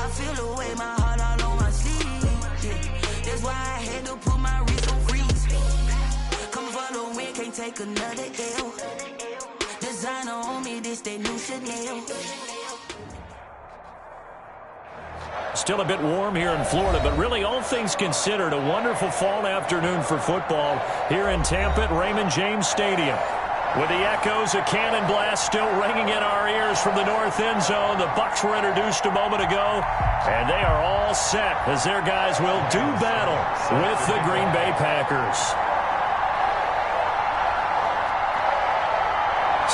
I feel away, my heart all on my sleeve. Yeah. That's why I had to put my wrist on freeze. Coming for the win, can't take another L. Designer on me, this that new Chanel. Still a bit warm here in Florida, but really all things considered, a wonderful fall afternoon for football here in Tampa at Raymond James Stadium. With the echoes of cannon blast still ringing in our ears from the north end zone, the Bucs were introduced a moment ago, and they are all set as their guys will do battle with the Green Bay Packers.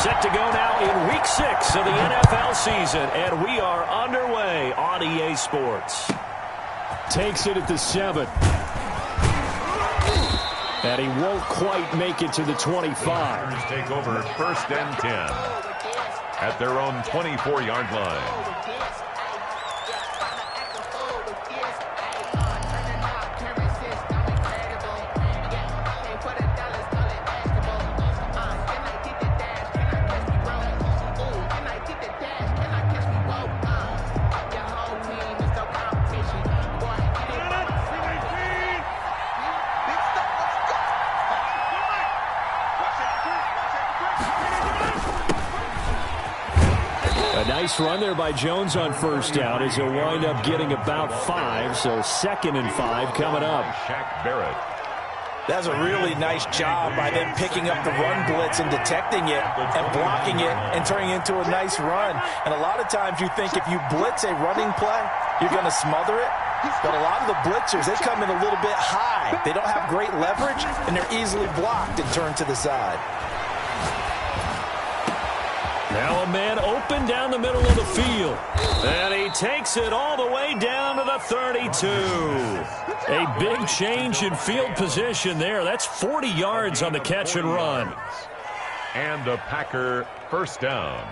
Set to go now in Week 6 of the NFL season, and we are underway on EA Sports. Takes it at the 7. And he won't quite make it to the 25. Take over 1st and 10 at their own 24-yard line. A nice run there by Jones on 1st down as he'll wind up getting about 5, so 2nd and 5 coming up. Shaq Barrett. That's a really nice job by them picking up the run blitz and detecting it and blocking it and turning it into a nice run. And a lot of times you think if you blitz a running play, you're going to smother it. But a lot of the blitzers, they come in a little bit high. They don't have great leverage, and they're easily blocked and turned to the side. Now a man open down the middle of the field. And he takes it all the way down to the 32. A big change in field position there. That's 40 yards on the catch and run. And a Packer 1st down.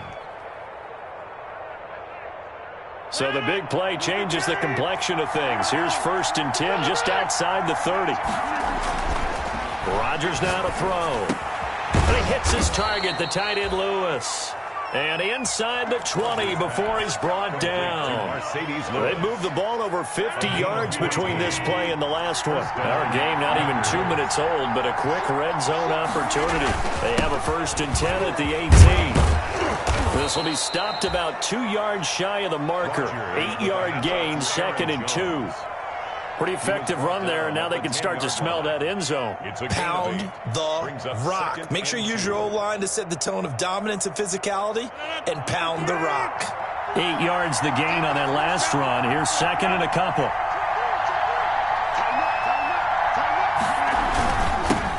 So the big play changes the complexion of things. Here's 1st and 10 just outside the 30. Rodgers now to throw. And he hits his target, the tight end Lewis. And inside the 20 before he's brought down. They moved the ball over 50 yards between this play and the last one. Our game not even 2 minutes old, but a quick red zone opportunity. They have a 1st and 10 at the 18. This will be stopped about 2 yards shy of the marker. 8-yard gain, 2nd and 2. Pretty effective run there, and now they can start to smell that end zone. Pound the rock. Make sure you use your O-line to set the tone of dominance and physicality, and pound the rock. 8 yards the gain on that last run. Here's 2nd and a couple.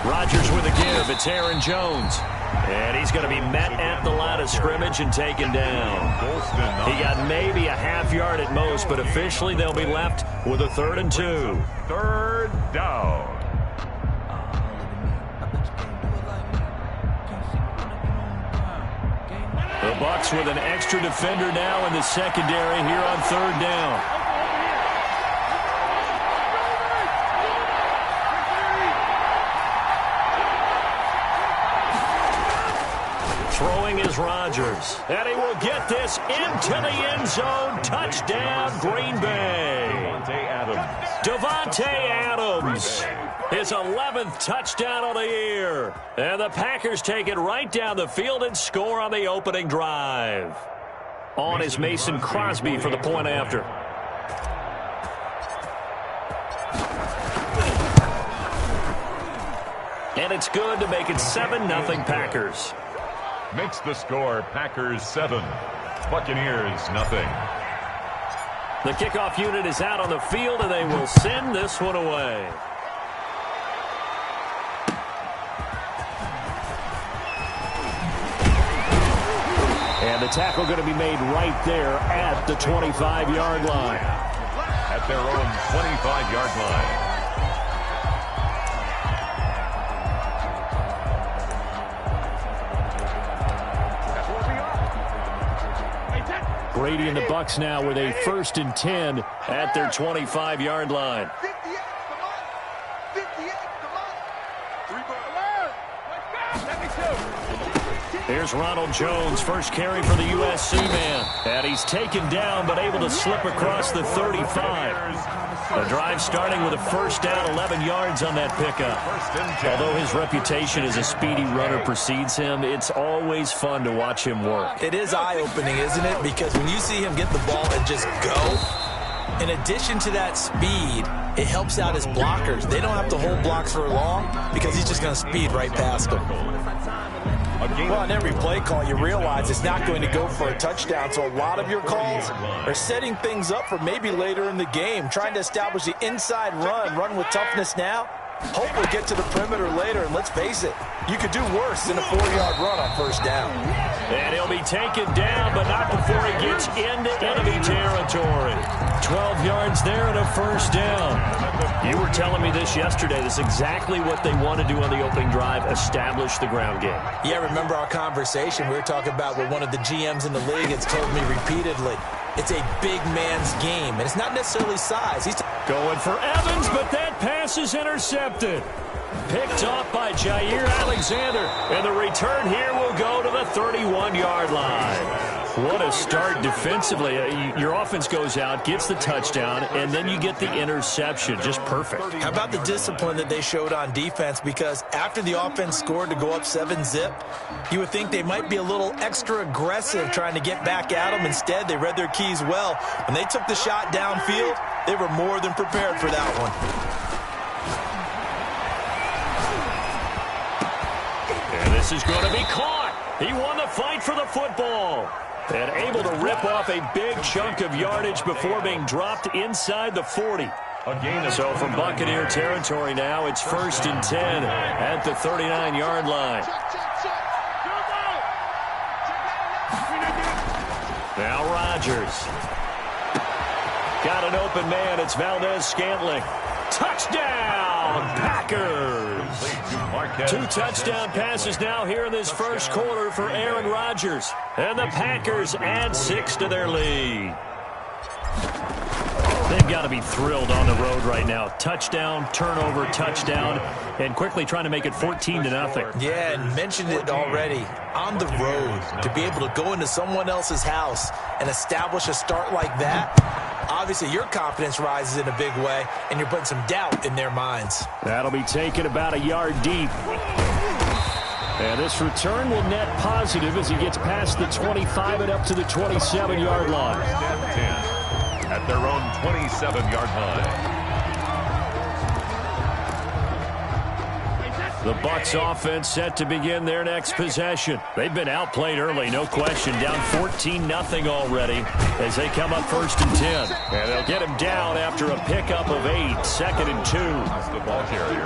Rodgers with a give. It's Aaron Jones. And he's going to be met at the line of scrimmage and taken down. He got maybe a half yard at most, but officially they'll be left with a 3rd and 2. 3rd down. The Bucs with an extra defender now in the secondary here on 3rd down. Throwing is Rodgers. And he will get this into the end zone. Touchdown, Green Bay. Davante Adams. His 11th touchdown of the year. And the Packers take it right down the field and score on the opening drive. On is Mason Crosby for the point after. And it's good to make it 7-0 Packers. Makes the score Packers 7, Buccaneers nothing. The kickoff unit is out on the field, and they will send this one away. And the tackle going to be made right there at the 25-yard line. At their own 25-yard line. Brady and the Bucs now with a 1st and 10 at their 25-yard line. Here's Ronald Jones, first carry for the USC man. And he's taken down, but able to slip across the 35. The drive starting with a first down, 11 yards on that pickup. Although his reputation as a speedy runner precedes him, it's always fun to watch him work. It is eye-opening, isn't it? Because when you see him get the ball and just go, in addition to that speed, it helps out his blockers. They don't have to hold blocks for long because he's just going to speed right past them. Well, on every play call, you realize it's not going to go for a touchdown, so a lot of your calls are setting things up for maybe later in the game, trying to establish the inside run with toughness now. Hope we'll get to the perimeter later, and let's face it, you could do worse than a 4-yard run on first down. And he'll be taken down, but not before he gets into enemy territory. 12 yards there and a first down. You were telling me this yesterday. This is exactly what they want to do on the opening drive, establish the ground game. Yeah, remember our conversation? We were talking about what one of the GMs in the league has told me repeatedly. It's a big man's game, and it's not necessarily size. He's going for Evans, but that pass is intercepted. Picked off by Jair Alexander, and the return here will go to the 31-yard line. What a start defensively. Your offense goes out, gets the touchdown, and then you get the interception. Just perfect. How about the discipline that they showed on defense? Because after the offense scored to go up 7-zip, you would think they might be a little extra aggressive trying to get back at them. Instead, they read their keys well. When they took the shot downfield, they were more than prepared for that one. And this is going to be caught. He won the fight for the football. And able to rip off a big chunk of yardage before being dropped inside the 40. So from Buccaneer territory now, it's 1st and 10 at the 39-yard line. Now Rodgers. Got an open man. It's Valdez-Scantling. Touchdown, Packers. 2 touchdown passes now here in this first quarter for Aaron Rodgers. And the Packers add 6 to their lead. They've got to be thrilled on the road right now. Touchdown, turnover, touchdown, and quickly trying to make it 14-0. Yeah, and mentioned it already. On the road, to be able to go into someone else's house and establish a start like that, obviously your confidence rises in a big way, and you're putting some doubt in their minds. That'll be taken about a yard deep. And this return will net positive as he gets past the 25 and up to the 27-yard line. At their own 27-yard line. The Bucs offense set to begin their next possession. They've been outplayed early, no question. Down 14-0 already as they come up 1st and 10. And they'll get him down after a pickup of 8, 2nd and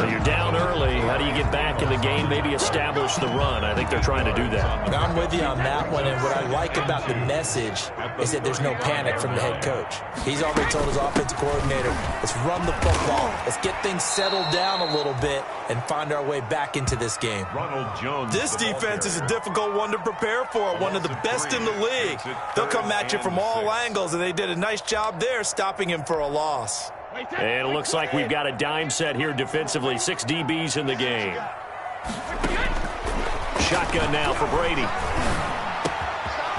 2. You're down early. How do you get back in the game? Maybe establish the run. I think they're trying to do that. I'm with you on that one, and what I like about the message is that there's no panic from the head coach. He's already told his offensive coordinator, let's run the football. Let's get things settled down a little bit and find our way back into this game. Ronald Jones. This defense is a difficult one to prepare for, one of the best in the league. They'll come at you from all angles, and they did a nice job there stopping him for a loss. And it looks like we've got a dime set here defensively. 6 DBs in the game. Shotgun now for Brady.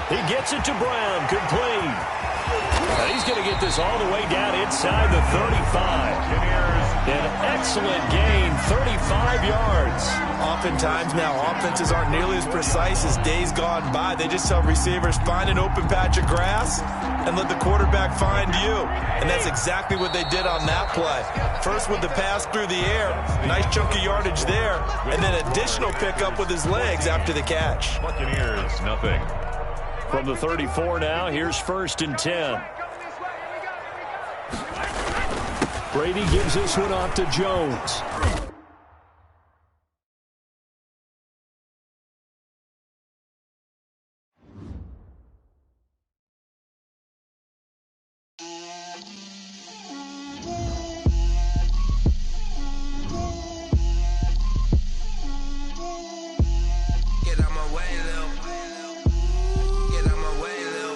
He gets it to Brown. Complete. And he's going to get this all the way down inside the 35. An excellent gain, 35 yards. Oftentimes now, offenses aren't nearly as precise as days gone by. They just tell receivers, find an open patch of grass and let the quarterback find you. And that's exactly what they did on that play. First with the pass through the air, nice chunk of yardage there, and then additional pickup with his legs after the catch. Buccaneers, nothing. From the 34 now, here's 1st and 10. Brady gives this one off to Jones. Get out my way, Lil. Get out my way, Lil.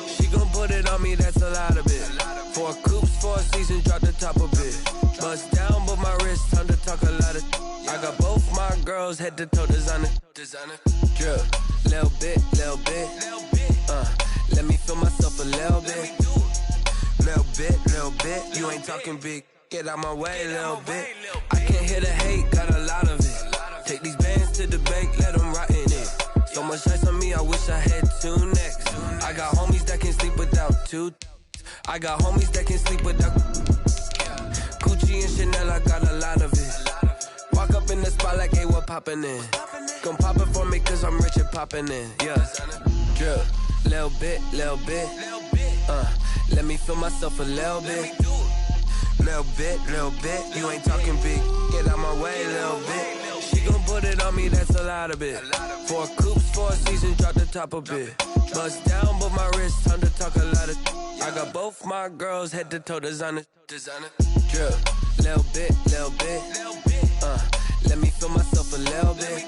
She gon' put it on me, that's a lot of it. 4 coops, 4 seasons, drop the top of it. Bust down, but my wrist, time to talk a lot of. I got both my girls, head to toe designer. Drip, little bit. Let me feel myself a little bit. Little bit. You ain't talking big. Get out my way, little bit. I can't hear the hate, got a lot of it. Take these bands to the bank, let them rot in it. So much ice on me, I wish I had two necks. I got homies that can sleep without two. I got homies that can sleep without Gucci and Chanel, I got a lot of it. Walk up in the spot like, hey, what poppin' in? Gon' pop it for me cause I'm rich and poppin' in. Yeah, drip, little bit. Let me feel myself a little bit. Little bit. You ain't talking big. Get out my way, little bit. She gon' put it on me, that's a lot of it. 4 coops, 4 seasons, drop the top a bit. Bust down, but my wrist, time to talk a lot of. I got both my girls head to toe designer. Drip, little bit. Let me feel myself a little bit.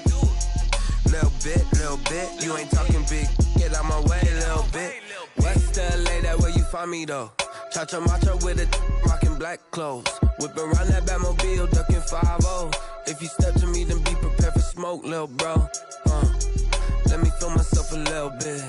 Little bit. You ain't talking big. Get out my way, little bit. West LA, that where you find me though. Cha-cha matcha with a rockin' black clothes. Whip around that Batmobile, ducking 5-0. If you step to me, then be prepared for smoke, little bro. Let me feel myself a little bit.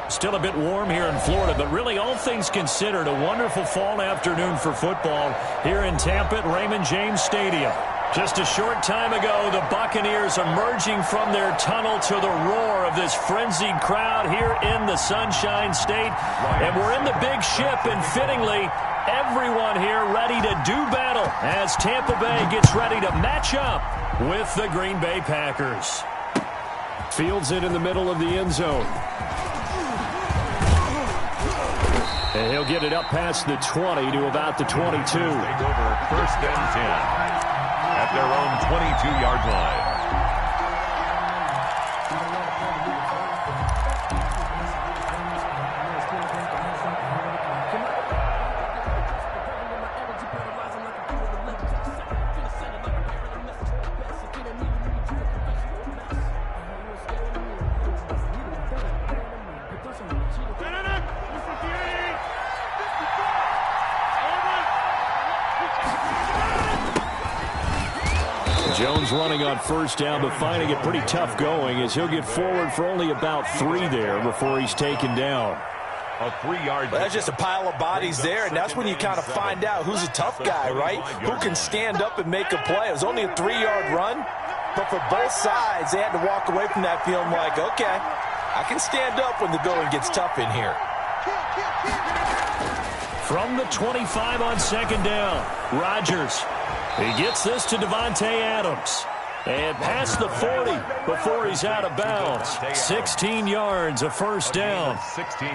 Still a bit warm here in Florida, but really all things considered, a wonderful fall afternoon for football here in Tampa at Raymond James Stadium. Just a short time ago, the Buccaneers emerging from their tunnel to the roar of this frenzied crowd here in the Sunshine State. And we're in the big ship, and fittingly, everyone here ready to do battle as Tampa Bay gets ready to match up with the Green Bay Packers. Fields it in the middle of the end zone. And he'll get it up past the 20 to about the 22. Take over 1st and 10 at their own 22-yard line. Jones running on 1st down, but finding it pretty tough going as he'll get forward for only about 3 there before he's taken down. A 3-yard. Well, that's just a pile of bodies there, and that's when you kind of find out who's a tough guy, right? Who can stand up and make a play. It was only a 3-yard run, but for both sides, they had to walk away from that feeling like, okay, I can stand up when the going gets tough in here. From the 25 on 2nd down, Rodgers. He gets this to Devontae Adams. And past the 40 before he's out of bounds. 16 yards, a 1st down.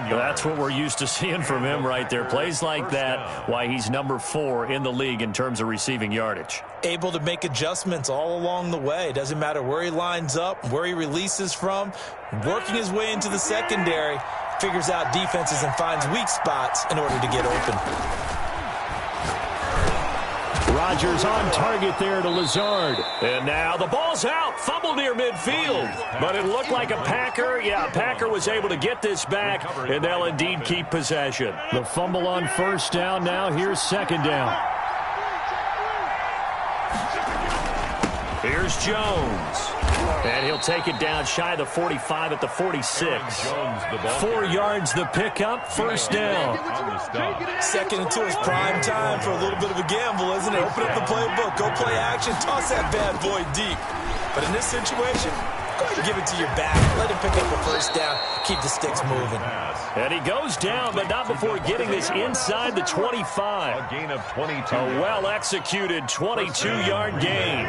That's what we're used to seeing from him right there. Plays like that, why he's number 4 in the league in terms of receiving yardage. Able to make adjustments all along the way. Doesn't matter where he lines up, where he releases from. Working his way into the secondary. Figures out defenses and finds weak spots in order to get open. Rodgers on target there to Lazard. And now the ball's out. Fumble near midfield. But it looked like a Packer. Yeah, Packer was able to get this back, and they'll indeed keep possession. The fumble on 1st down. Now here's 2nd down. Here's Jones. And he'll take it down shy of the 45 at the 46. 4 yards the pickup, 1st down. 2nd and 2 is prime time for a little bit of a gamble, isn't it? Open up the playbook, go play action, toss that bad boy deep. But in this situation, go ahead and give it to your back. Let him pick up the 1st down, keep the sticks moving. And he goes down, but not before getting this inside the 25. A gain of 22. A well-executed 22-yard gain.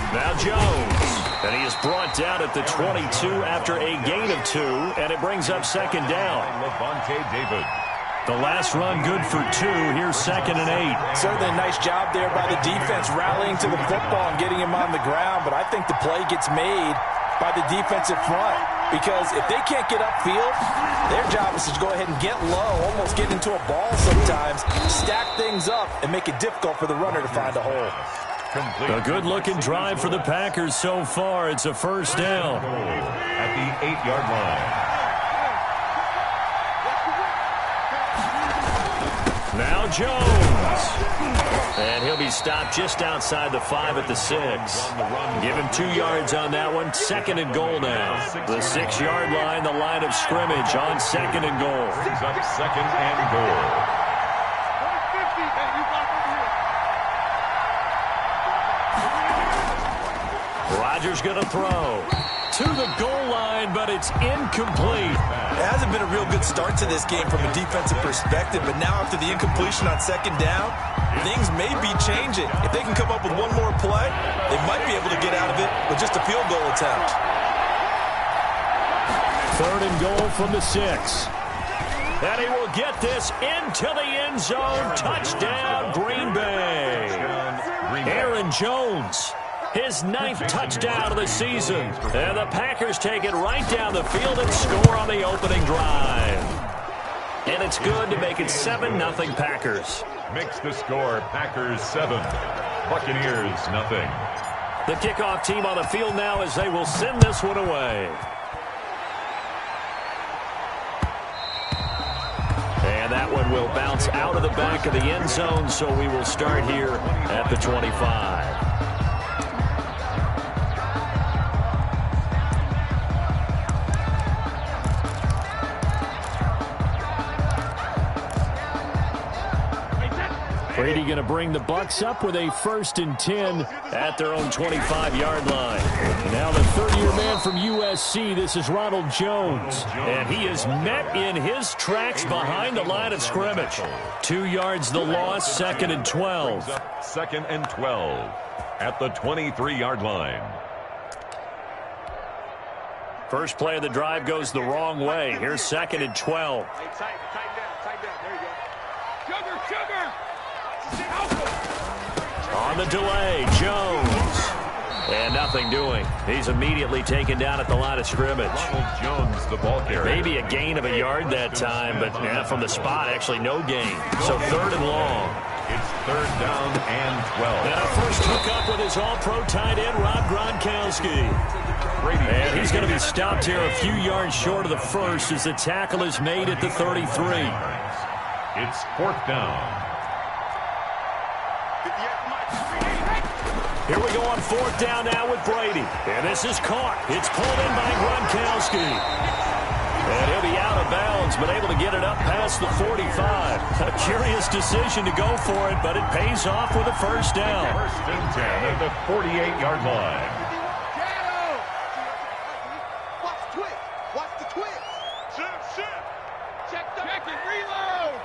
Now Jones, and he is brought down at the 22 after a gain of 2, and it brings up 2nd down. The last run good for 2. Here's 2nd and 8. Certainly a nice job there by the defense rallying to the football and getting him on the ground, but I think the play gets made by the defensive front because if they can't get upfield, their job is to go ahead and get low, almost get into a ball sometimes, stack things up, and make it difficult for the runner to find a hole. A good-looking drive for the Packers so far. It's a 1st down. At the 8-yard line. Now Jones. And he'll be stopped just outside the 5 at the 6. Give him 2 yards on that one. 2nd and goal now. The 6-yard line, the line of scrimmage on 2nd and goal. Brings up 2nd and goal. Rodgers going to throw to the goal line, but it's incomplete. It hasn't been a real good start to this game from a defensive perspective, but now after the incompletion on 2nd down, things may be changing. If they can come up with one more play, they might be able to get out of it with just a field goal attempt. 3rd and goal from the 6. And he will get this into the end zone. Touchdown, Green Bay. Aaron Jones, his 9th touchdown of the season. And the Packers take it right down the field and score on the opening drive. And it's good to make it 7-0 Packers. Makes the score Packers 7, Buccaneers 0. The kickoff team on the field now as they will send this one away. And that one will bounce out of the back of the end zone, so we will start here at the 25. Brady going to bring the Bucs up with a 1st and 10 at their own 25-yard line. Now the 30-year man from USC, this is Ronald Jones. And he is met in his tracks behind the line of scrimmage. 2 yards the loss, 2nd and 12. 2nd and 12 at the 23-yard line. First play of the drive goes the wrong way. Here's 2nd and 12. Tighten down. There you go. Sugar. On the delay, Jones. And nothing doing. He's immediately taken down at the line of scrimmage. Ronald Jones, the ball carrier. Maybe a gain of a yard that time, but from the spot, actually no gain. So 3rd and long. It's 3rd down and 12. And a first hookup with his all-pro tight end, Rob Gronkowski. And he's going to be stopped here a few yards short of the first as the tackle is made at the 33. It's 4th down. Here we go on 4th down now with Brady. And this is caught. It's pulled in by Gronkowski. And he'll be out of bounds, but able to get it up past the 45. A curious decision to go for it, but it pays off with a 1st down. 1st and 10 at the 48-yard line. Watch the twist. Check it, reload.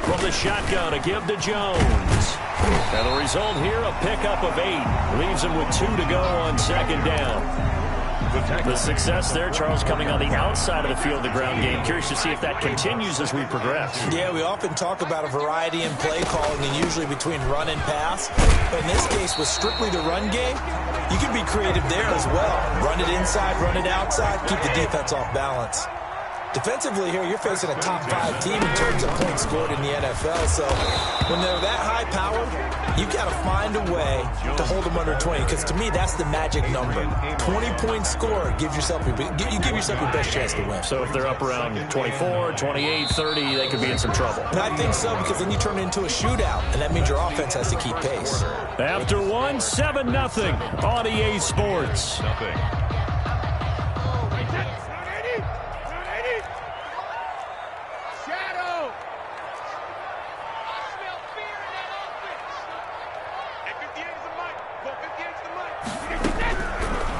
From the shotgun, a give to Jones. And the result here, a pickup of 8. Leaves him with 2 to go on 2nd down. The success there, Charles, coming on the outside of the field, the ground game. Curious to see if that continues as we progress. Yeah, we often talk about a variety in play calling and usually between run and pass. But in this case, with strictly the run game, you can be creative there as well. Run it inside, run it outside, keep the defense off balance. Defensively here, you're facing a top 5 team in terms of points scored in the NFL. So when they're that high powered, you've got to find a way to hold them under 20. Because to me, that's the magic number. 20-point score, you give yourself your best chance to win. So if they're up around 24, 28, 30, they could be in some trouble. And I think so, because then you turn it into a shootout, and that means your offense has to keep pace. After 1, 7-0 on EA Sports. Nothing.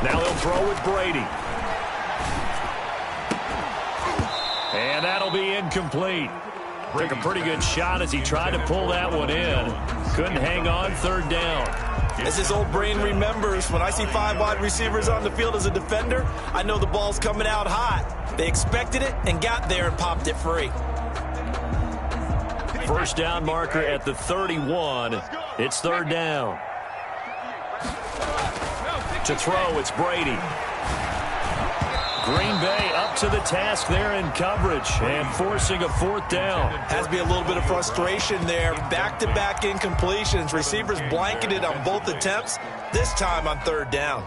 Now he'll throw with Brady. And that'll be incomplete. Took a pretty good shot as he tried to pull that one in. Couldn't hang on, 3rd down. As his old brain remembers, when I see 5 wide receivers on the field as a defender, I know the ball's coming out hot. They expected it and got there and popped it free. 1st down marker at the 31. It's 3rd down. To throw, it's Brady. Green Bay up to the task there in coverage and forcing a 4th down. Has to be a little bit of frustration there. Back-to-back incompletions. Receivers blanketed on both attempts, this time on 3rd down.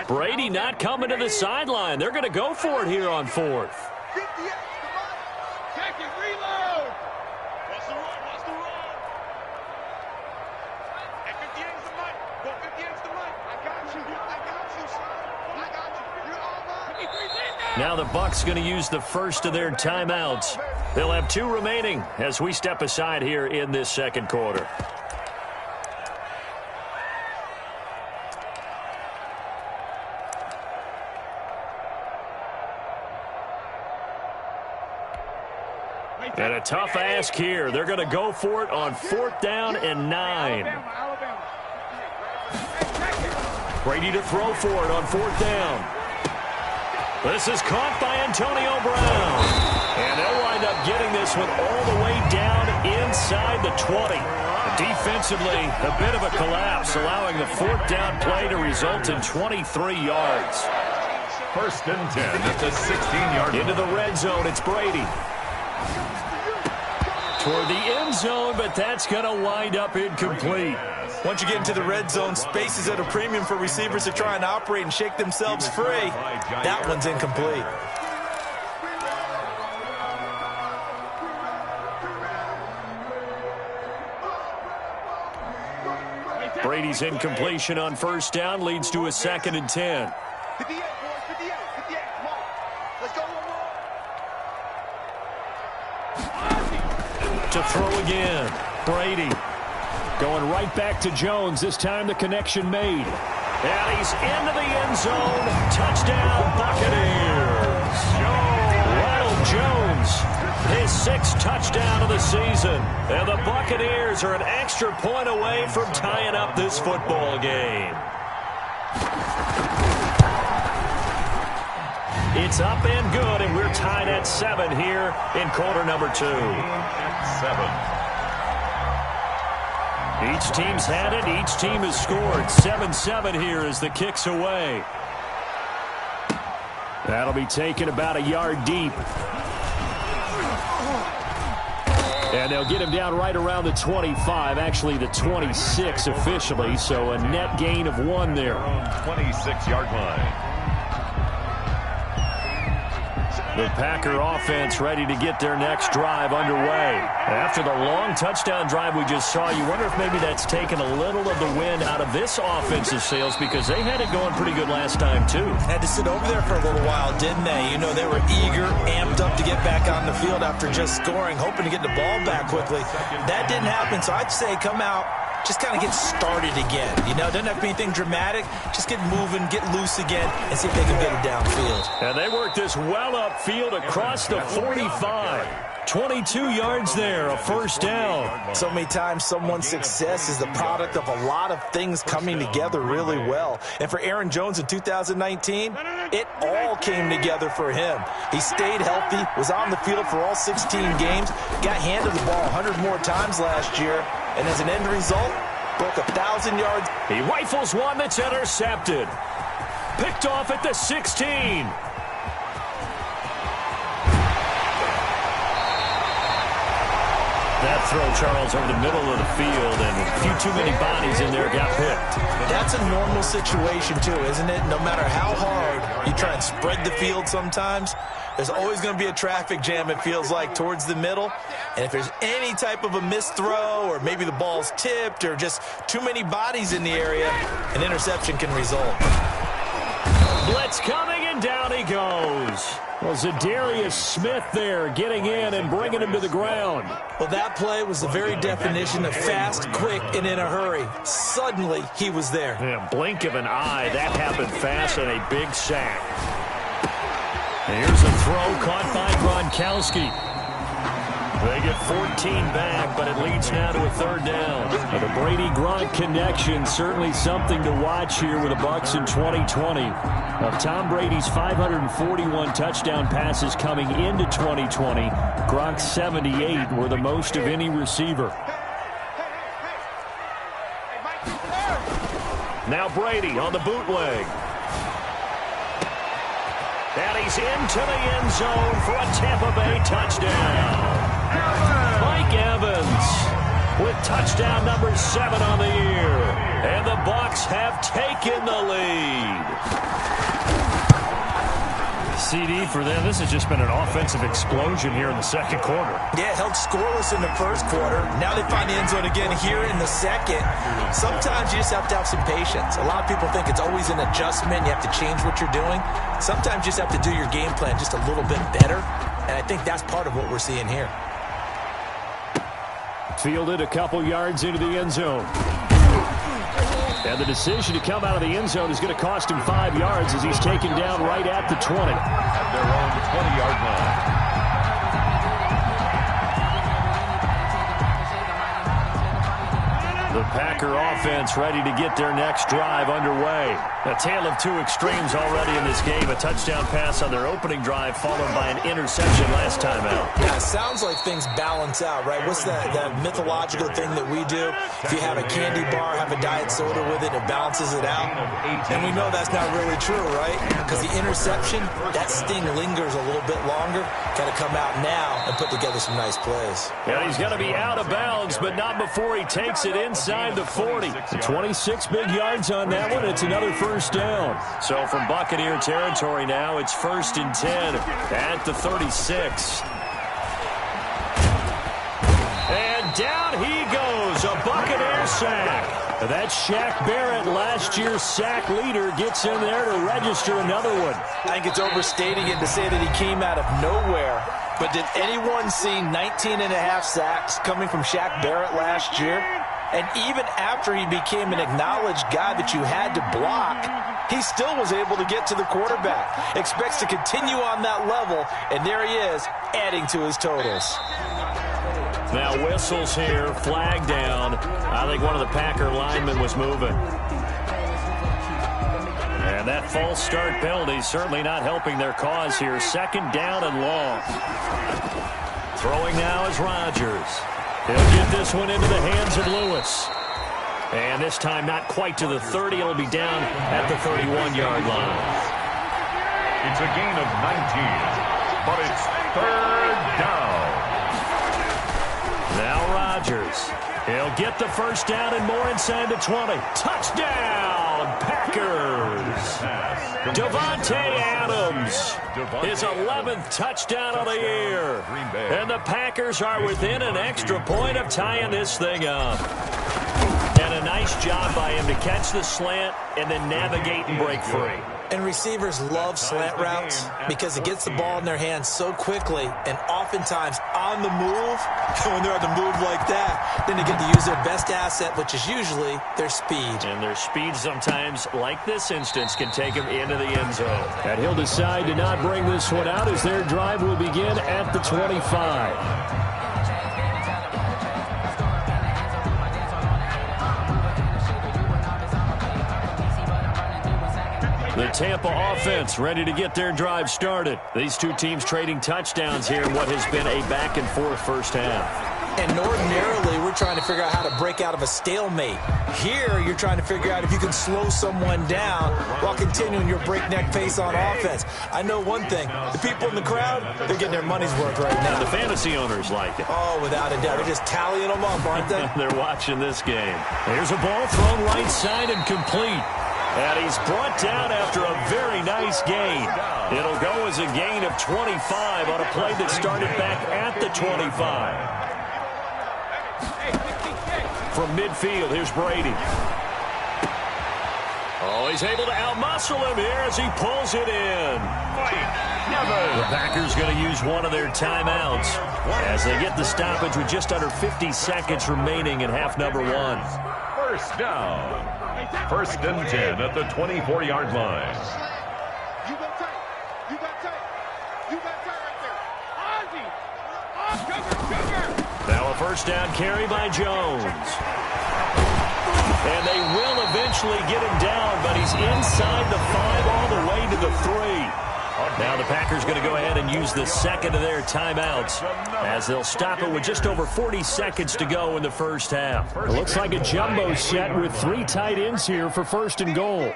Brady not coming to the sideline. They're going to go for it here on 4th. Check it, reload. What's the run? What's the run? At 58's the mic. Go 58's the mic. I got you. I got you, son. I got you. You're all mine. Now the Bucs going to use the first of their timeouts. They'll have 2 remaining as we step aside here in this second quarter. And a tough ask here. They're going to go for it on 4th down and 9. Brady to throw for it on 4th down. This is caught by Antonio Brown. And they'll wind up getting this one all the way down inside the 20. Defensively, a bit of a collapse, allowing the 4th down play to result in 23 yards. 1st and 10 at the 16-yard line. Into the red zone, it's Brady. Toward the end zone, but that's going to wind up incomplete. Once you get into the red zone, space is at a premium for receivers to try and operate and shake themselves free. That one's incomplete. Brady's incompletion on 1st down leads to a 2nd and 10. 58, boys, 58, 58. Come on. Let's go one more. To throw again. Brady going right back to Jones. This time the connection made. And he's into the end zone. Touchdown, Buccaneers. Ronald Jones, his 6th touchdown of the season. And the Buccaneers are an extra point away from tying up this football game. It's up and good, and we're tied at 7 here in quarter number 2. 7. Each team's had it. Each team has scored. 7-7 here as the kick's away. That'll be taken about a yard deep. And they'll get him down right around the 25, actually the 26 officially, so a net gain of 1 there. 26-yard line. The Packer offense ready to get their next drive underway. After the long touchdown drive we just saw, you wonder if maybe that's taken a little of the wind out of this offensive sails because they had it going pretty good last time, too. Had to sit over there for a little while, didn't they? You know, they were eager, amped up to get back on the field after just scoring, hoping to get the ball back quickly. That didn't happen, so I'd say come out, just kind of get started again. You know, doesn't have to be anything dramatic. Just get moving, get loose again, and see if they can get it downfield. And they work this well upfield across the 45. 22 yards there, a 1st down. So many times someone's success is the product of a lot of things coming together really well. And for Aaron Jones in 2019, it all came together for him. He stayed healthy, was on the field for all 16 games, got handed the ball 100 more times last year, and as an end result, broke 1,000 yards. He rifles one that's intercepted. Picked off at the 16. That throw, Charles, over the middle of the field, and a few too many bodies in there got picked. That's a normal situation, too, isn't it? No matter how hard you try and spread the field sometimes, there's always going to be a traffic jam, it feels like, towards the middle. And if there's any type of a missed throw or maybe the ball's tipped or just too many bodies in the area, an interception can result. Blitz coming, and down he goes. Well, Zadarius Smith there getting in and bringing him to the ground. Well, that play was the very definition of fast, quick, and in a hurry. Suddenly, he was there. Yeah, blink of an eye. That happened fast and a big sack. And here's a throw caught by Gronkowski. They get 14 back, but it leads now to a 3rd down. The Brady-Gronk connection, certainly something to watch here with the Bucs in 2020. Of Tom Brady's 541 touchdown passes coming into 2020, Gronk's 78 were the most of any receiver. Now Brady on the bootleg. And he's into the end zone for a Tampa Bay touchdown. Mike Evans with touchdown number 7 on the year. And the Bucs have taken the lead. CD for them. This has just been an offensive explosion here in the second quarter. Yeah, held scoreless in the first quarter. Now they find the end zone again here in the second. Sometimes you just have to have some patience. A lot of people think it's always an adjustment. You have to change what you're doing. Sometimes you just have to do your game plan just a little bit better. And I think that's part of what we're seeing here. Fielded a couple yards into the end zone. And the decision to come out of the end zone is going to cost him 5 yards as he's taken down right at the 20. At their own 20-yard line. The Packer offense ready to get their next drive underway. A tale of two extremes already in this game. A touchdown pass on their opening drive followed by an interception last time out. Yeah, it sounds like things balance out, right? What's that mythological thing that we do? If you have a candy bar, have a diet soda with it, it balances it out. And we know that's not really true, right? Because the interception, that sting lingers a little bit longer. Got to come out now and put together some nice plays. Yeah, he's going to be out of bounds, but not before he takes it inside the 40. 26 big yards on that one. It's another first down. So from Buccaneer territory now, it's 1st and 10 at the 36. And down he goes, a Buccaneer sack. That's Shaq Barrett, last year's sack leader, gets in there to register another one. I think it's overstating it to say that he came out of nowhere. But did anyone see 19 and a half sacks coming from Shaq Barrett last year? And even after he became an acknowledged guy that you had to block, he still was able to get to the quarterback. Expects to continue on that level, and there he is, adding to his totals. Now whistles here, flag down. I think one of the Packer linemen was moving. And that false start penalty certainly not helping their cause here. 2nd down and long. Throwing now is Rodgers. He'll get this one into the hands of Lewis. And this time not quite to the 30. It'll be down at the 31-yard line. It's a gain of 19, but it's 3rd down. Now Rodgers. He'll get the first down and more inside the 20. Touchdown, Packers. Davante Adams, his 11th touchdown of the year. And the Packers are within an extra point of tying this thing up. And a nice job by him to catch the slant and then navigate and break free. And receivers love slant routes because it gets the ball in their hands so quickly and oftentimes on the move. When they're on the move like that, then they get to use their best asset, which is usually their speed. And their speed sometimes, like this instance, can take them into the end zone. And he'll decide to not bring this one out as their drive will begin at the 25. The Tampa offense ready to get their drive started. These two teams trading touchdowns here in what has been a back-and-forth first half. And ordinarily, we're trying to figure out how to break out of a stalemate. Here, you're trying to figure out if you can slow someone down while continuing your breakneck pace on offense. I know one thing. The people in the crowd, they're getting their money's worth right now. And the fantasy owners like it. Oh, without a doubt. They're just tallying them up, aren't they? They're watching this game. Here's a ball thrown right side and complete. And he's brought down after a very nice gain. It'll go as a gain of 25 on a play that started back at the 25. From midfield, here's Brady. Oh, he's able to outmuscle him here as he pulls it in. The Packers going to use one of their timeouts as they get the stoppage with just under 50 seconds remaining in half number 1. First down. 1st and 10 at the 24-yard line. You got tight. You got tight. You got tight right there. Ozzy. Cover. Now a first down carry by Jones. And they will eventually get him down, but he's inside the 5 all the way to the 3. Now the Packers going to go ahead and use the second of their timeouts as they'll stop it with just over 40 seconds to go in the first half. It looks like a jumbo set with 3 tight ends here for 1st and goal.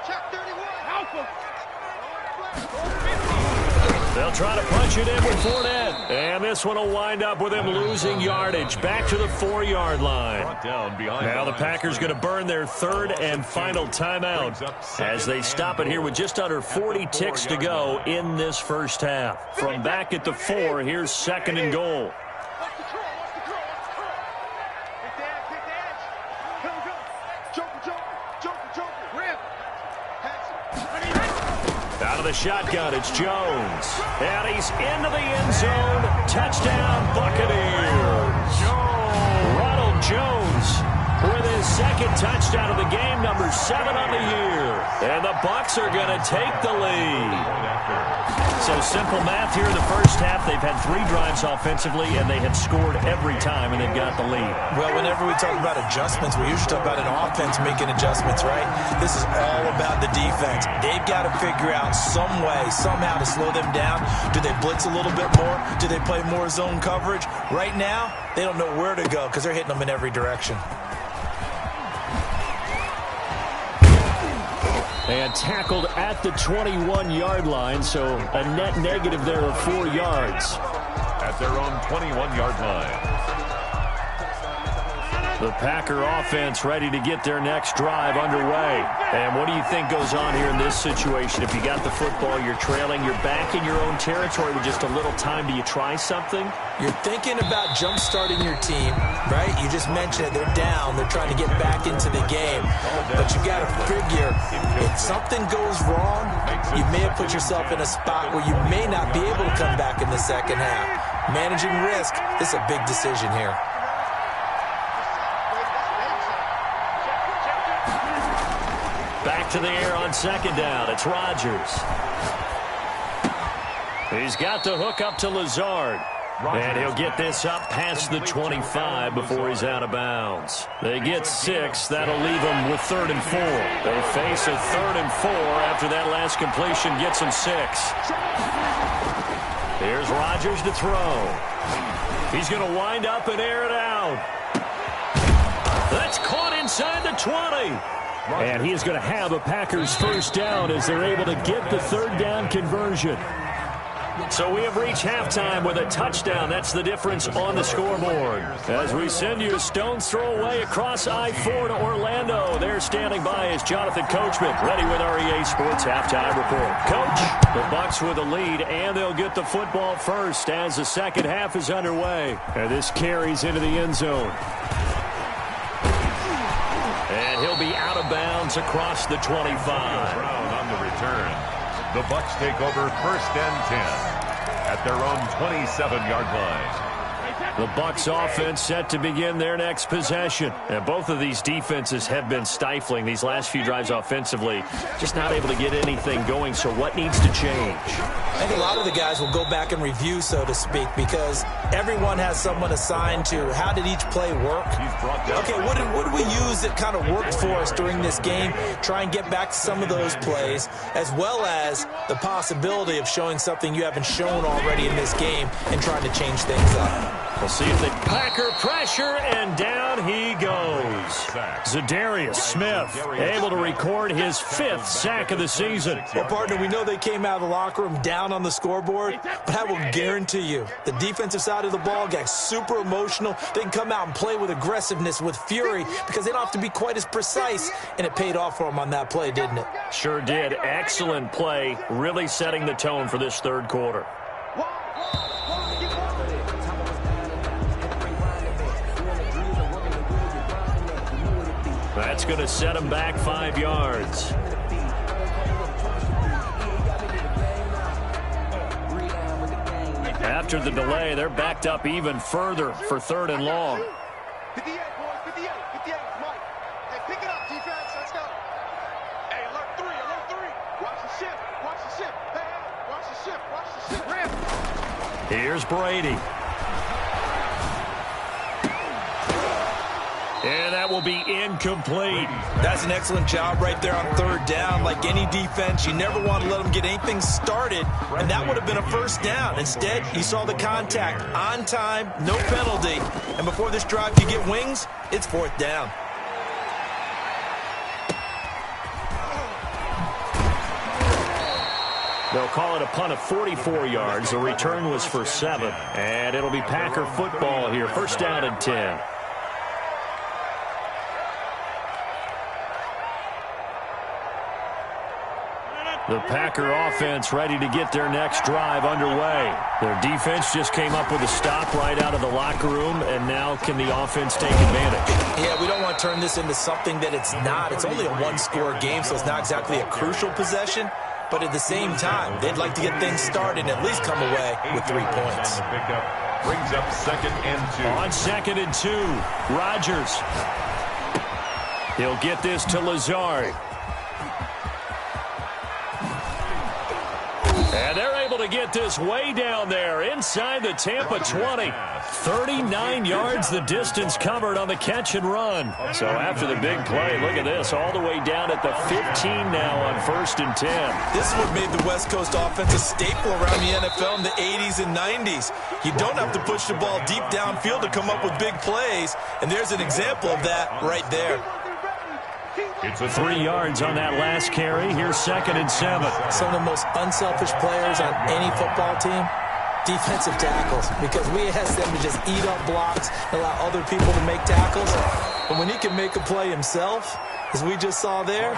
Check 31. Alpha. They'll try to punch it in with Fournette. And this one will wind up with him losing yardage back to the 4-yard line. Now the Packers going to burn their third and final timeout as they stop it here with just under 40 ticks to go in this first half. From back at the 4, here's 2nd and goal. Out of the shotgun, it's Jones. And he's into the end zone. Touchdown, Buccaneers. Ronald Jones with his second touchdown of the game, number 7 on the year. And the Bucs are going to take the lead. So simple math here in the first half. They've had 3 drives offensively, and they have scored every time, and they've got the lead. Well, whenever we talk about adjustments, we usually talk about an offense making adjustments, right? This is all about the defense. They've got to figure out some way, somehow to slow them down. Do they blitz a little bit more? Do they play more zone coverage? Right now, they don't know where to go because they're hitting them in every direction. And tackled at the 21-yard line, so a net negative there of 4 yards. At their own 21-yard line. The Packer offense ready to get their next drive underway. And what do you think goes on here in this situation? If you got the football, you're trailing, you're back in your own territory with just a little time. Do you try something? You're thinking about jump-starting your team, right? You just mentioned it. They're down. They're trying to get back into the game. But you got to figure, if something goes wrong, you may have put yourself in a spot where you may not be able to come back in the second half. Managing risk, this is a big decision here. Back to the air on 2nd down. It's Rodgers. He's got the hook up to Lazard. And he'll get this up past the 25 before he's out of bounds. They get 6. That'll leave them with 3rd and 4. They face a 3rd and 4 after that last completion gets them 6. Here's Rodgers to throw. He's going to wind up and air it out. That's caught inside the 20. And he is going to have a Packers first down as they're able to get the 3rd down conversion. So we have reached halftime with a touchdown. That's the difference on the scoreboard. As we send you a stone's throw away across I-4 to Orlando. There standing by is Jonathan Coachman, ready with our EA Sports Halftime Report. Coach, the Bucs with the lead, and they'll get the football first as the second half is underway. And this carries into the end zone. And he'll be out of bounds across the 25. Brown on the return. The Bucs take over 1st and 10 at their own 27-yard line. The Bucs offense set to begin their next possession. And both of these defenses have been stifling these last few drives offensively. Just not able to get anything going. So what needs to change? I think a lot of the guys will go back and review, so to speak, because everyone has someone assigned to how did each play work. Okay, what did we use that kind of worked for us during this game? Try and get back to some of those plays, as well as the possibility of showing something you haven't shown already in this game and trying to change things up. We'll see if the Packer pressure, and down he goes. Zadarius Smith able to record his 5th sack of the season. Well, partner, we know they came out of the locker room down on the scoreboard, but I will guarantee you the defensive side of the ball got super emotional. They can come out and play with aggressiveness, with fury, because they don't have to be quite as precise, and it paid off for them on that play, didn't it? Sure did. Excellent play, really setting the tone for this 3rd quarter. That's going to set him back 5 yards. After the delay, they're backed up even further for 3rd and long. 58, boys, 58, 58, Mike. Hey, pick it up, defense, let's go. Hey, alert 3, watch the ship, watch the ship. Hey, watch the ship, watch the ship. Ramp. Here's Brady. And that will be incomplete. That's an excellent job right there on 3rd down. Like any defense, you never want to let them get anything started, and that would have been a first down. Instead, you saw the contact on time, no penalty, and before this drive you get wings, it's 4th down. They'll call it a punt of 44 yards. The return was for 7. And it'll be Packer football here. First down and 10. The Packer offense ready to get their next drive underway. Their defense just came up with a stop right out of the locker room, and now can the offense take advantage? Yeah, we don't want to turn this into something that it's not. It's only a one-score game, so it's not exactly a crucial possession. But at the same time, they'd like to get things started and at least come away with 3 points. Brings up 2nd and 2. On 2nd and 2, Rodgers. He'll get this to Lazard. And they're able to get this way down there inside the Tampa 20. 39 yards the distance covered on the catch and run. So after the big play, look at this, all the way down at the 15 now on 1st and 10. This is what made the West Coast offense a staple around the NFL in the 80s and 90s. You don't have to push the ball deep downfield to come up with big plays, and there's an example of that right there. It's a 3 yards on that last carry. Here's 2nd and 7. Some of the most unselfish players on any football team, defensive tackles, because we ask them to just eat up blocks, allow other people to make tackles. But when he can make a play himself, as we just saw there,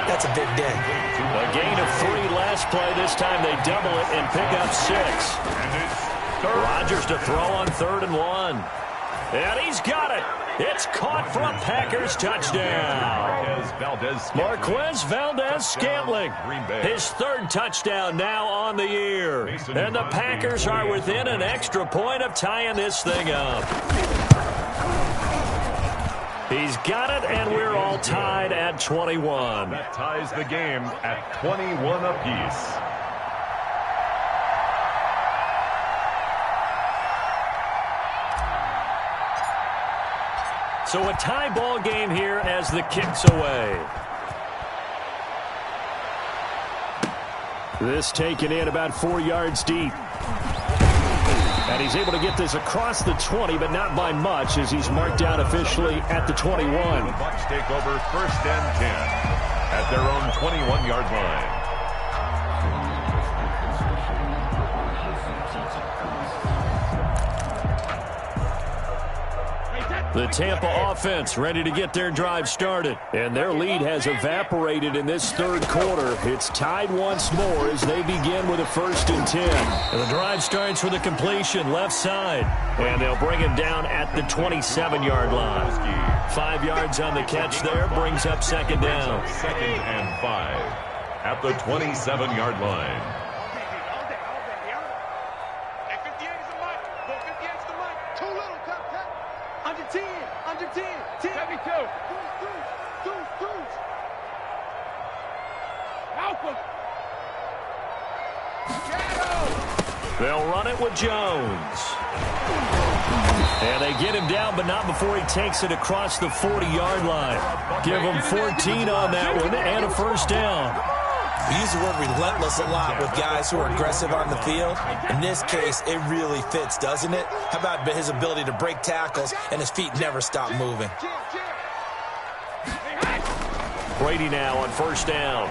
that's a big day. A gain of 3 last play. This time they double it and pick up 6. Rodgers to throw on 3rd and 1. And he's got it. It's caught for a Packers touchdown. Marquez Valdez-Scantling. His 3rd touchdown now on the year. And the Packers are within an extra point of tying this thing up. He's got it, and we're all tied at 21. That ties the game at 21 apiece. So a tie ball game here as the kick's away. This taken in about 4 yards deep. And he's able to get this across the 20, but not by much as he's marked out officially at the 21. The Bucs take over 1st and 10 at their own 21-yard line. The Tampa offense ready to get their drive started. And their lead has evaporated in this 3rd quarter. It's tied once more as they begin with a 1st and 10. And the drive starts with a completion left side. And they'll bring him down at the 27-yard line. 5 yards on the catch there brings up 2nd down. 2nd and 5 at the 27-yard line. They'll run it with Jones. And they get him down, but not before he takes it across the 40-yard line. Give him 14 on that one and a 1st down. We use the word relentless a lot with guys who are aggressive on the field. In this case, it really fits, doesn't it? How about his ability to break tackles and his feet never stop moving? Brady now on 1st down.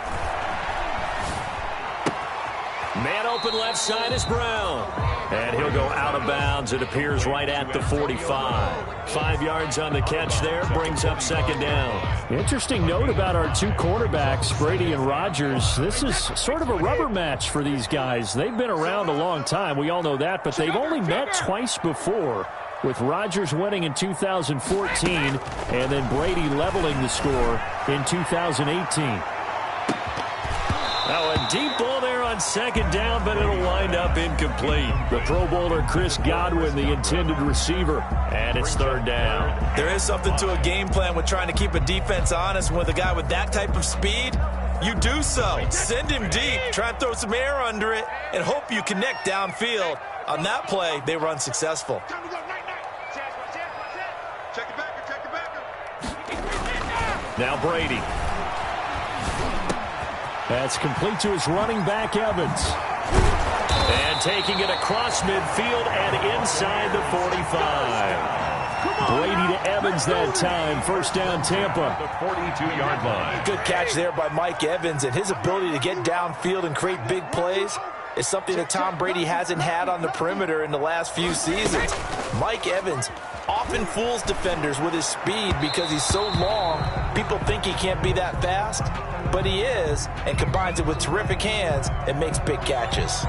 Man open left side is Brown. And he'll go out of bounds. It appears right at the 45. 5 yards on the catch there. Brings up 2nd down. Interesting note about our 2 quarterbacks, Brady and Rodgers. This is sort of a rubber match for these guys. They've been around a long time. We all know that. But they've only met twice before, with Rodgers winning in 2014 and then Brady leveling the score in 2018. Now a deep ball there on 2nd down, but it'll wind up incomplete. The Pro Bowler Chris Godwin, the intended receiver, and it's 3rd down. There is something to a game plan with trying to keep a defense honest. With a guy with that type of speed, you do so. Send him deep, try and throw some air under it, and hope you connect downfield. On that play, they were unsuccessful. Now Brady. That's complete to his running back, Evans. And taking it across midfield and inside the 45. Brady to Evans that time. First down, Tampa. The 42-yard line. Good catch there by Mike Evans, and his ability to get downfield and create big plays is something that Tom Brady hasn't had on the perimeter in the last few seasons. Mike Evans often fools defenders with his speed because he's so long. People think he can't be that fast, but he is, and combines it with terrific hands and makes big catches.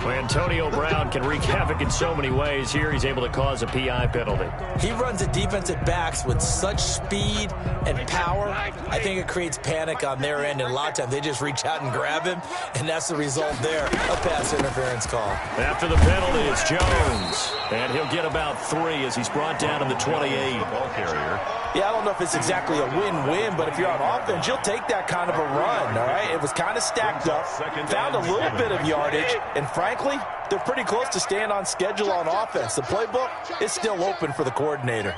Well, Antonio Brown can wreak havoc in so many ways. Here he's able to cause a PI penalty. He runs the defensive backs with such speed and power. I think it creates panic on their end, and a lot of times they just reach out and grab him, and that's the result there, a pass interference call. After the penalty, it's Jones, and he'll get about 3 as he's brought down to the 28. Ball carrier. Yeah, I don't know if it's exactly a win-win, but if you're on offense, you'll take that kind of a run, all right? It was kind of stacked up, found a little bit of yardage, and frankly, they're pretty close to staying on schedule on offense. The playbook is still open for the coordinator.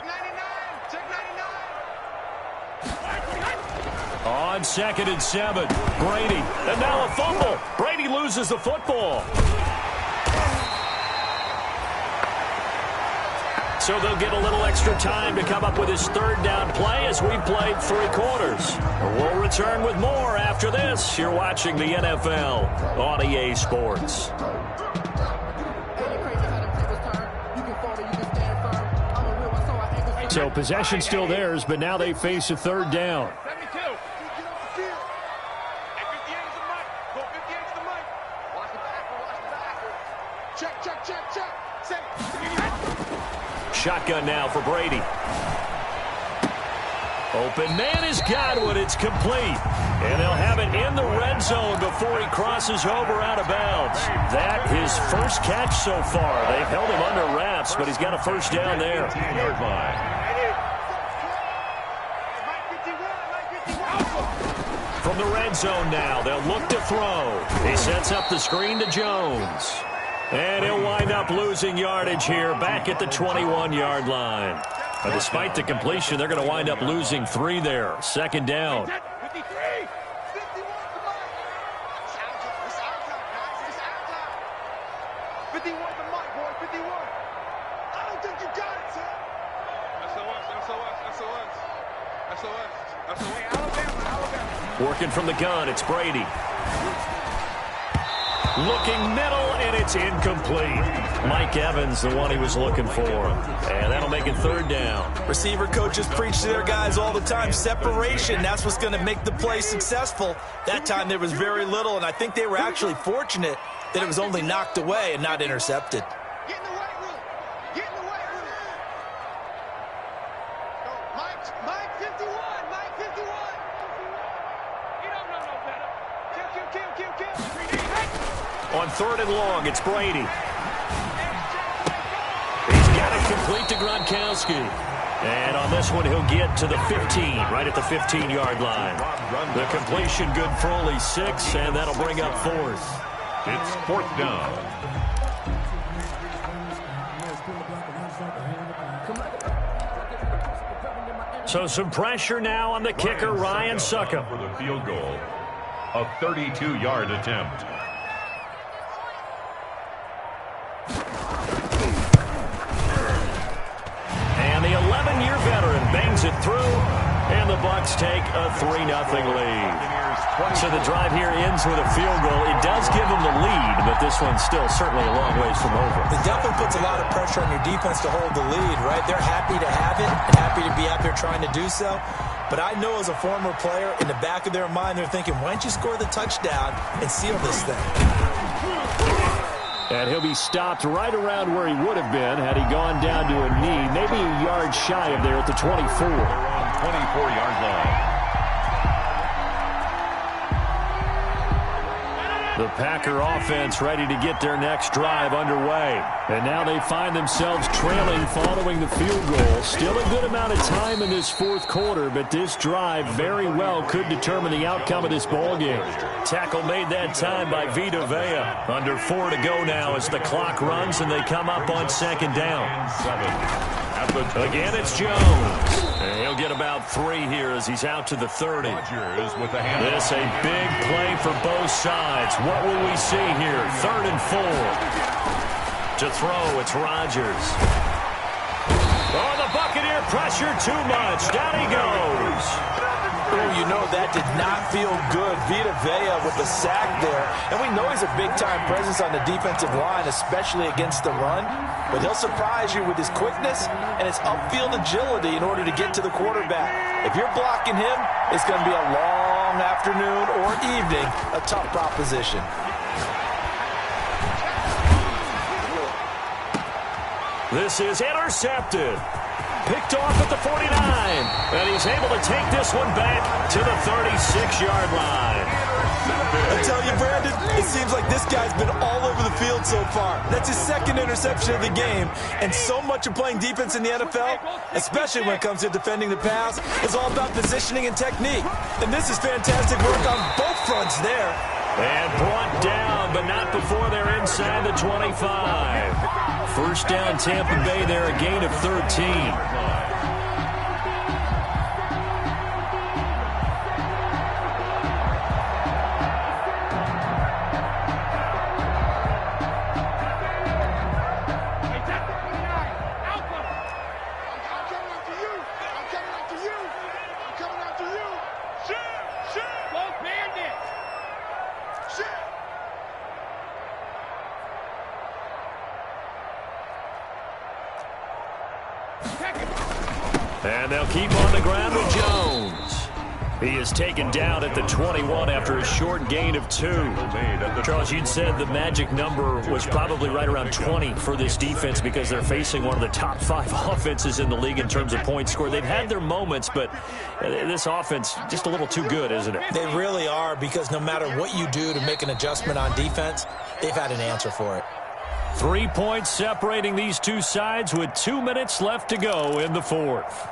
On 2nd and 7, Brady, and now a fumble. Brady loses the football. So they'll get a little extra time to come up with his 3rd down play as we've played 3 quarters. We'll return with more after this. You're watching the NFL on EA Sports. So possession still theirs, but now they face a 3rd down. Shotgun now for Brady. Open man has got one. It's complete. And they'll have it in the red zone before he crosses over out of bounds. That his first catch so far. They've held him under wraps, but he's got a first down there. From the red zone now, they'll look to throw. He sets up the screen to Jones. And he'll wind up losing yardage here back at the 21-yard line. But despite the completion, they're going to wind up losing 3 there. 2nd down. 51 to Mike, boy, 51. I don't think you got it, son. SOS. Alabama. Working from the gun, it's Brady. Looking middle, and it's incomplete. Mike Evans, the one he was looking for. And that'll make it 3rd down. Receiver coaches preach to their guys all the time. Separation, that's what's going to make the play successful. That time there was very little, and I think they were actually fortunate that it was only knocked away and not intercepted. Get in the weight room. Get in the weight room. Mike 51. Mike 51. You don't know no better. Kill. On 3rd and long, it's Brady. He's got it complete to Gronkowski. And on this one, he'll get to the 15, right at the 15-yard line. The completion good for only 6, and that'll bring up 4th. It's 4th down. So some pressure now on the kicker, Ryan Succop. For the field goal, a 32-yard attempt. And the 11-year veteran bangs it through, and the Bucs take a 3-0 lead. So the drive here ends with a field goal. It does give them the lead, but this one's still certainly a long ways from over. It definitely puts a lot of pressure on your defense to hold the lead, right? They're happy to have it and happy to be out there trying to do so. But I know as a former player, in the back of their mind, they're thinking, why don't you score the touchdown and seal this thing? And he'll be stopped right around where he would have been had he gone down to a knee, maybe a yard shy of there at the 24. They're on 24-yard line. The Packer offense ready to get their next drive underway. And now they find themselves trailing following the field goal. Still a good amount of time in this 4th quarter, but this drive very well could determine the outcome of this ballgame. Tackle made that time by Vita Vea. Under 4 to go now as the clock runs and they come up on 2nd down. 7. Again, it's Jones. And he'll get about 3 here as he's out to the 30. Rodgers with the hand. This a big play for both sides. What will we see here? 3rd and 4. To throw, it's Rodgers. Oh, the Bucs Buccaneer pressure too much. Down he goes. Oh, you know that did not feel good. Vita Vea with the sack there. And we know he's a big-time presence on the defensive line, especially against the run. But he'll surprise you with his quickness and his upfield agility in order to get to the quarterback. If you're blocking him, it's going to be a long afternoon or evening, a tough proposition. This is intercepted. Picked off at the 49. And he's able to take this one back to the 36-yard line. I tell you, Brandon, it seems like this guy's been all over the field so far. That's his second interception of the game. And so much of playing defense in the NFL, especially when it comes to defending the pass, is all about positioning and technique. And this is fantastic work on both fronts there. And brought down, but not before they're inside the 25. First down, Tampa Bay there, a gain of 13. And they'll keep on the ground with Jones. He is taken down at the 21 after a short gain of 2. Charles, you'd said the magic number was probably right around 20 for this defense because they're facing one of the top 5 offenses in the league in terms of points scored. They've had their moments, but this offense just a little too good, isn't it? They really are, because no matter what you do to make an adjustment on defense, they've had an answer for it. 3 points separating these two sides with 2 minutes left to go in the fourth.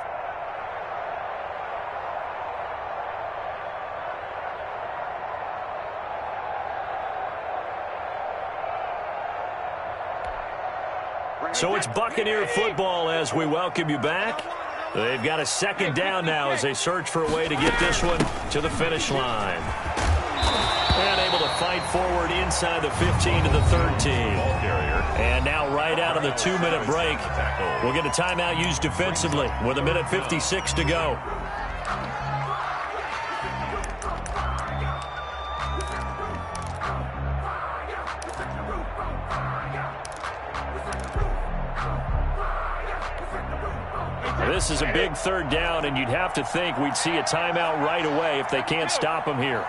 So it's Buccaneer football as we welcome you back. They've got a second down now as they search for a way to get this one to the finish line. And able to fight forward inside the 15 to the 13. And now right out of the 2-minute break, we'll get a timeout used defensively with 1:56 to go. This is a big third down, and you'd have to think we'd see a timeout right away if they can't stop him here.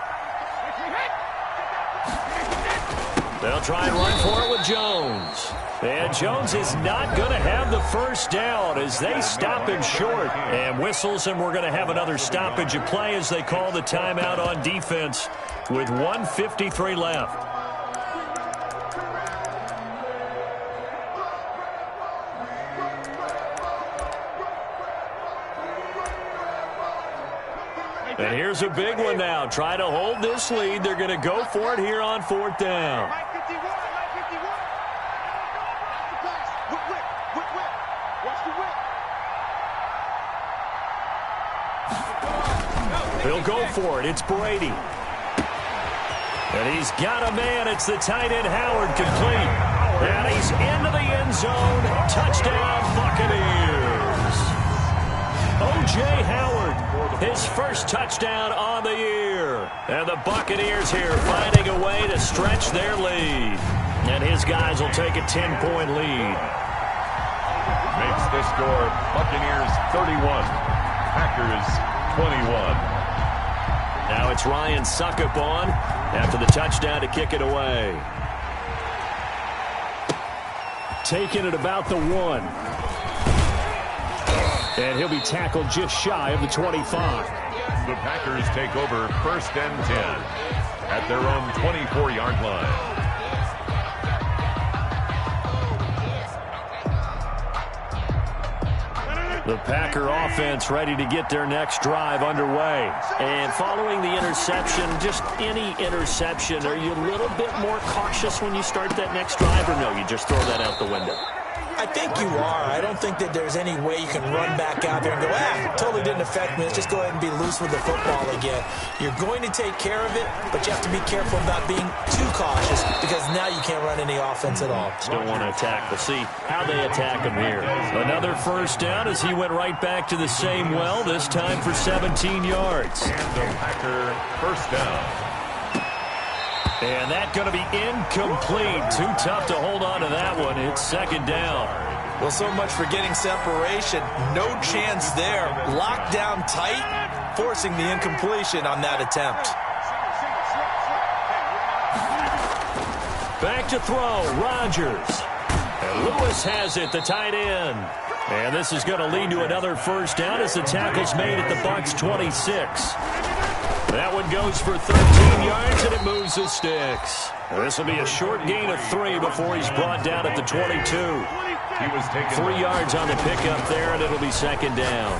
They'll try and run for it with Jones. And Jones is not going to have the first down as they stop him short. And whistles, and we're going to have another stoppage of play as they call the timeout on defense with 1:53 left. And here's a big one now. Try to hold this lead. They're going to go for it here on 4th down. He'll go for it. It's Brady. And he's got a man. It's the tight end Howard, complete. And he's into the end zone. Touchdown, Buccaneers. O.J. Howard, his first touchdown on the year. And the Buccaneers here finding a way to stretch their lead. And his guys will take a 10-point lead. Makes the score Buccaneers 31, Packers 21. Now it's Ryan Suckup on after the touchdown to kick it away. Taking it about the 1. And he'll be tackled just shy of the 25. The Packers take over 1st and 10 at their own 24-yard line. The Packer offense ready to get their next drive underway. And following the interception, just any interception, are you a little bit more cautious when you start that next drive, or no, you just throw that out the window? I think you are. I don't think that there's any way you can run back out there and go, totally didn't affect me. Let's just go ahead and be loose with the football again. You're going to take care of it, but you have to be careful about being too cautious because now you can't run any offense at all. Still want to attack. We'll see how they attack him here. Another first down as he went right back to the same well, this time for 17 yards. And the Packer first down. And that's going to be incomplete. Too tough to hold on to that one. It's second down. Well, so much for getting separation. No chance there. Locked down tight, forcing the incompletion on that attempt. Back to throw, Rodgers. And Lewis has it, the tight end. And this is going to lead to another first down as the tackle's made at the Bucs 26. That one goes for 13 yards, and it moves the sticks. This will be a short gain of 3 before he's brought down at the 22. He was taken 3 yards on the pickup there, and it'll be second down.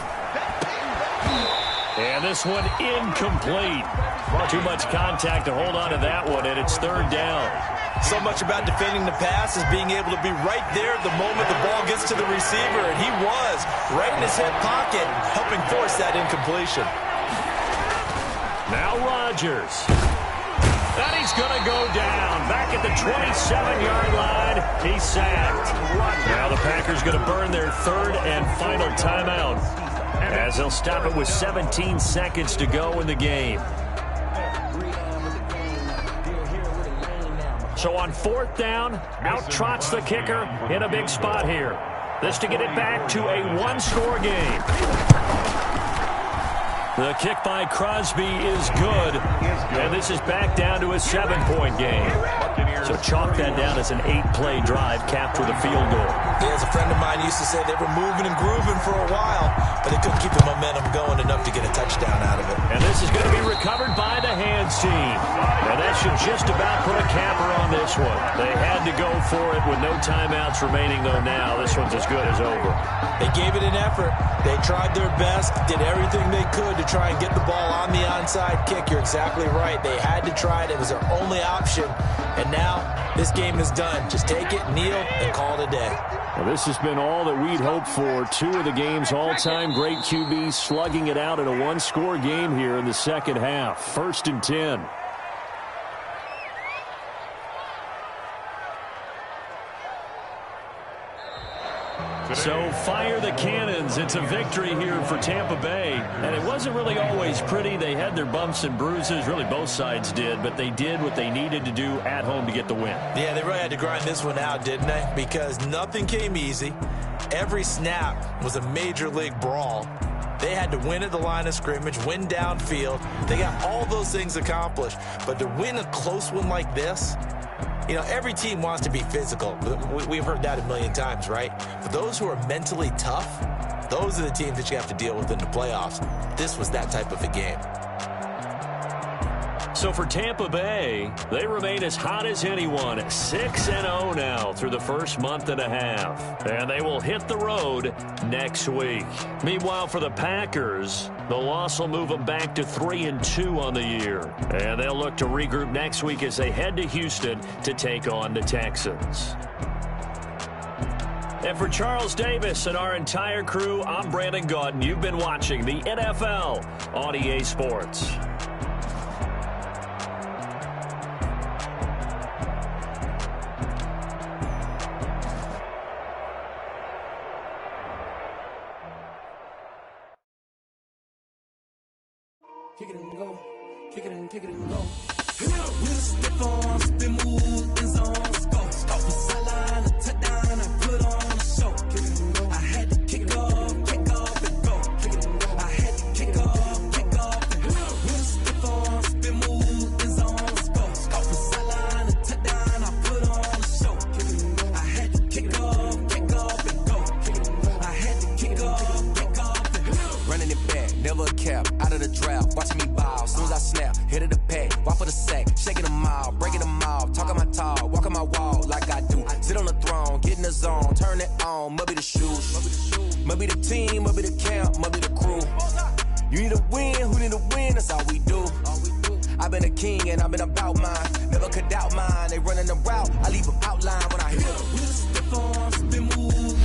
And this one incomplete. Too much contact to hold on to that one, and it's third down. So much about defending the pass is being able to be right there the moment the ball gets to the receiver, and he was right in his hip pocket, helping force that incompletion. Now Rodgers. And he's going to go down. Back at the 27-yard line. He's sacked. Now the Packers going to burn their third and final timeout as they'll stop it with 17 seconds to go in the game. So on fourth down, out trots the kicker in a big spot here. This to get it back to a one-score game. The kick by Crosby is good, and this is back down to a 7-point game. So chalk that down as an 8-play drive capped with a field goal. Yeah, as a friend of mine used to say, they were moving and grooving for a while, but they couldn't keep the momentum going enough to get a touchdown out of it. And this is going to be recovered by the hands team. And that should just about put a capper on this one. They had to go for it with no timeouts remaining, though now this one's as good as over. They gave it an effort. They tried their best, did everything they could to try and get the ball on the onside kick. You're exactly right. They had to try it. It was their only option. And now this game is done. Just take it, kneel, and call it a day. Well, this has been all that we'd hoped for. 2 of the game's all-time great QBs slugging it out in a one-score game here in the second half. First and 10. So fire the cannons. It's a victory here for Tampa Bay. And it wasn't really always pretty. They had their bumps and bruises. Really, both sides did. But they did what they needed to do at home to get the win. Yeah, they really had to grind this one out, didn't they? Because nothing came easy. Every snap was a major league brawl. They had to win at the line of scrimmage, win downfield. They got all those things accomplished. But to win a close one like this, you know, every team wants to be physical. We've heard that a million times, right? But those who are mentally tough, those are the teams that you have to deal with in the playoffs. This was that type of a game. So for Tampa Bay, they remain as hot as anyone, 6-0 now through the first month and a half. And they will hit the road next week. Meanwhile, for the Packers, the loss will move them back to 3-2 on the year. And they'll look to regroup next week as they head to Houston to take on the Texans. And for Charles Davis and our entire crew, I'm Brandon Gaudin. You've been watching the NFL on EA Sports. Kick it and go, kick it and go. We'll step on, spin, move, in zones, go. Off the sideline, a touchdown, I put on a show. Kick it and go. I had to kick off and go. Kick it and go. I had to kick off and go. We'll step on, spin, move, in zones, go. Off the sideline, a touchdown, I put on a show. Kick it and go. I had to kick off and go. Kick it and go. I had to kick off and go. Running it back, never a cap, out of the draft, watching me ball. Soon as I snap, hit of the pack, walk for the sack, shaking them out, breaking them off, talking my talk, walking my wall like I do. Sit on the throne, get in the zone, turn it on, must be the shoes, must be the team, must be the camp, must be the crew. You need a win, who need a win, that's all we do. I've been a king and I've been about mine, never could doubt mine. They running the route, I leave them outline when I hit them. We'll step on, spin, move.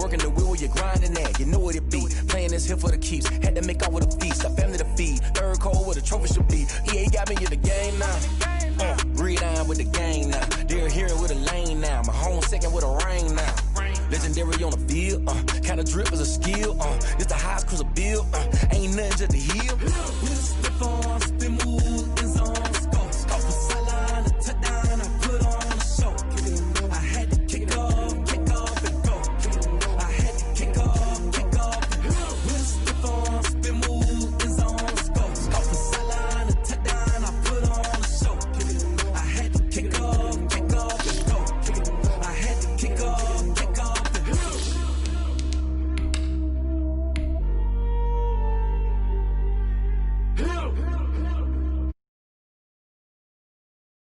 working the wheel where you're grinding at. You know what it be. Playing this here for the keeps. Had to make out with a feast. A family to feed. Third cold where the trophy should be. EA got me in the game now. Read on with the gang now. They're here with a lane now. My home second with a ring now. Legendary on the field. Kind of drip is a skill. It's the highest cruiser bill. Ain't nothing just to heal.